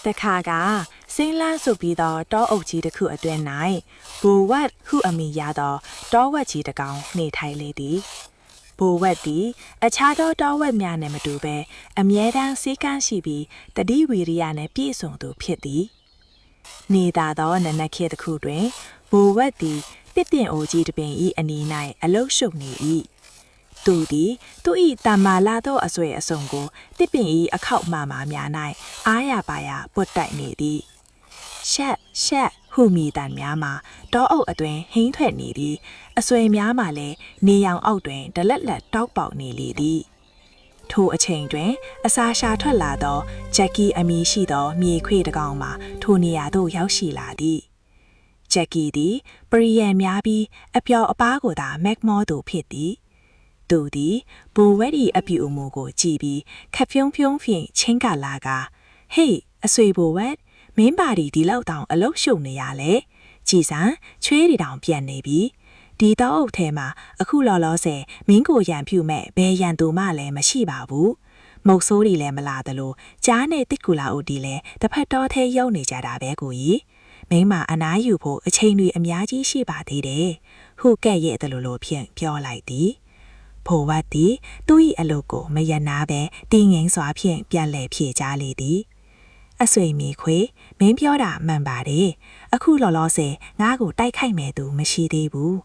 တခါကစင်းလန်းဆိုပြီးတော့တောအုပ်ကြီးတစ်ခုအတွင်း၌ဘူဝတ်ဟုအမိရတော့တောဝက်ကြီးတစ်ကောင်နေထိုင်လေသည်ဘူဝက်သည်အခြားသောတောဝက်များနှင့်မတူဘဲအမြဲတမ်းစေးကမ်းရှိပြီးတတိဝီရိယနှင့်ပြည့်စုံသူဖြစ်သည်နေသာသောနနက်ခေတ်တစ်ခုတွင်ဘူဝက်သည်တစ်ပင်အိုကြီးတစ်ပင်၏အနီး၌အလုရှုပ်နေ၏သူသည်သူ၏တမ္မာလာသောအဆွေအစုံကိုတစ်ပင်၏အခောက်မာများ၌အားရပါရပွတ်တိုက်နေသည်ရှက်ဟုမိတန်များမှာတောအုပ်အတွင်းဟင်းထွက်နေသည်အဆွေများမှာလည်းနေရောင်အောက်တွင်ဒလက်လက်တောက်ပေါက်နေလေသည်ထိုအချိန်တွင်အစာရှာထွက်လာသောဂျက်ကီအမည်ရှိသောမြေခွေတကောင်မှာထိုနေရာသို့ရောက်ရှိလာသည်ဂျက်ကီသည်ပရိယံများပြီးအပျော်အပါးကိုသာမက်မောသူဖြစ်သည်သူသည်ဘူဝက်၏အပြူအမူကိုကြည့်ပြီးခက်ဖြုံးဖြုံးဖြင့်ချင်းကလာကဟေးအဆွေဘူဝက်မင်းပါဒီဒီလောက်တောင်အလုရှုပ်နေရလေကြည်စံချွေးရီတောင်ပြန်နေပြီဒီတောအုပ်ထဲမှာအခုလော်လောဆယ်မင်းကိုရန်ဖြူမဲ့ဘယ်ရန်သူမှလည်းမရှိပါဘူးမုတ်ဆိုးတွေလည်းမလာသလိုကြားနဲ့တစ်ကူလာဦးဒီလည်းတစ်ဖက်တော့ထဲရောက်နေကြတာပဲကိုကြီးမင်းမအနားယူဖို့အချိန်တွေအများကြီးရှိပါသေးတယ်ဟုကဲ့ရဲ့တလို့ဖြင့်ပြောလိုက်သည်ဖိုဝတ်သည်သူ့၏အလုပ်ကိုမရနာပဲတင်းငိမ့်စွာဖြင့်ပြန်လှည့်ဖြေကြားလေသည်အဆွေမြေခွေမင်းပြောတာမှန်ပါတယ်အခုလော်လောဆယ်ငါ့ကိုတိုက်ခိုက်မယ်သူမရှိသေးဘူး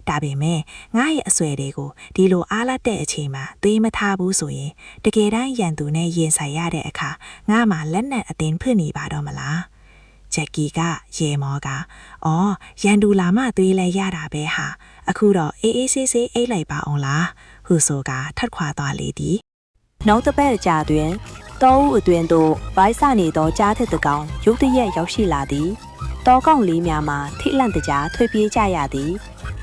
ဒါပေမဲ့ငါ့ရဲ့အဆွေတွေကိုဒီလိုအားလတ်တဲ့အချိန်မှာသွေးမထားဘူးဆိုရင်တကယ်တမ်းရန်သူနဲ့ရင်ဆိုင်ရတဲ့အခါငါမှလက်နက်အသင်းဖွင့်နေပါတော့မလားဂျက်ကီကရေမောကအော်ရန်သူလာမှသွေးလဲရတာပဲဟာအခုတော့အေးဆေးအိတ်လိုက်ပါအောင်လားဟုဆိုကထပ်ခွာသွားလေသည်နောက်တစ်ပတ်ကြာတွင်တောဦးအတွင်းသို့ဗိုက်ဆနေသောကြားထက်တကောင်ရုတ်တရက်ရောက်ရှိလာသည်တောကောင်လေးများမှာထိလန့်တကြားထွေပြေးကြရသည်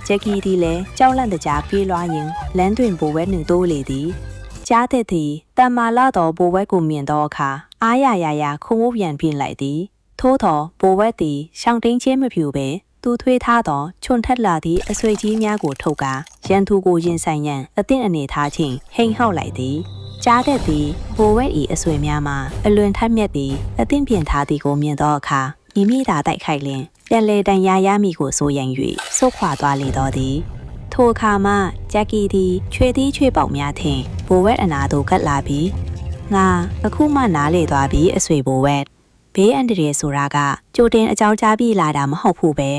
ဂျက်ကီသည်လည်းကြောက်လန့်တကြားပြေးလွှားရင်လမ်းတွင်ဘိုဝဲနှင့်တိုးလေသည်ကြားထက်သည်တမ္မာလာသောဘိုဝဲကိုမြင်သောအခါအားရခုံဝပြန်ပြင်လိုက်သည်ထို့သောဘိုဝဲသည်ရှောင်းတင်းချင်းမဖြူပဲသူထွေးထားသောချွန်ထက်လာသည့်အဆွေကြီးများကိုထုတ်ကာရန်သူကိုရင်ဆိုင်ရန်အသင့်အနေထားချင်းဟိန်ဟောက်လိုက်သည်ကြားတဲ့သည်ဘိုဝဲ၏အဆွေများမှာအလွန်ထက်မြက်သည်အသင့်ပြင်ထားသည်ကိုမြင်သောအခါမိမိသာတိုက်ခိုက်လင်ပြန်လေတန်ရမည်ကိုစိုးရန်၍ဆုတ်ခွာသွားလေတော့သည်ထိုအခါမှဂျက်ကီသည်ချွေသီးချွေပေါက်များထင်ဘိုဝဲအနာသို့ကပ်လာပြီးငါအခုမှနားလေသွားပြီးအဆွေဘိုဝဲဘေးအန္တရာယ်ဆိုတာကကြိုတင်အကြောင်းကြားပြီးလာတာမဟုတ်ဘူးပဲ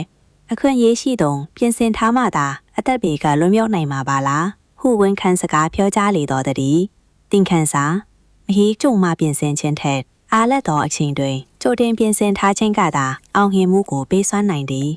အခွင့်ရေးရှိတုံပြင်ဆင်ထားမှသာအသက်ပေကလွန်မြောက်နိုင်မှာပါလားဟုဝန်ခံစကားပြောကြားလေတော့တည်းတင်ခန်းစာမဟီးကြုံမှပြင်ဆင်ခြင်းထက်အားလက်သောအချိန်တွင်ကြိုတင်ပြင်ဆင်ထားခြင်းကသာအောင်မြင်မှုကိုပေးစွမ်းနိုင်သည်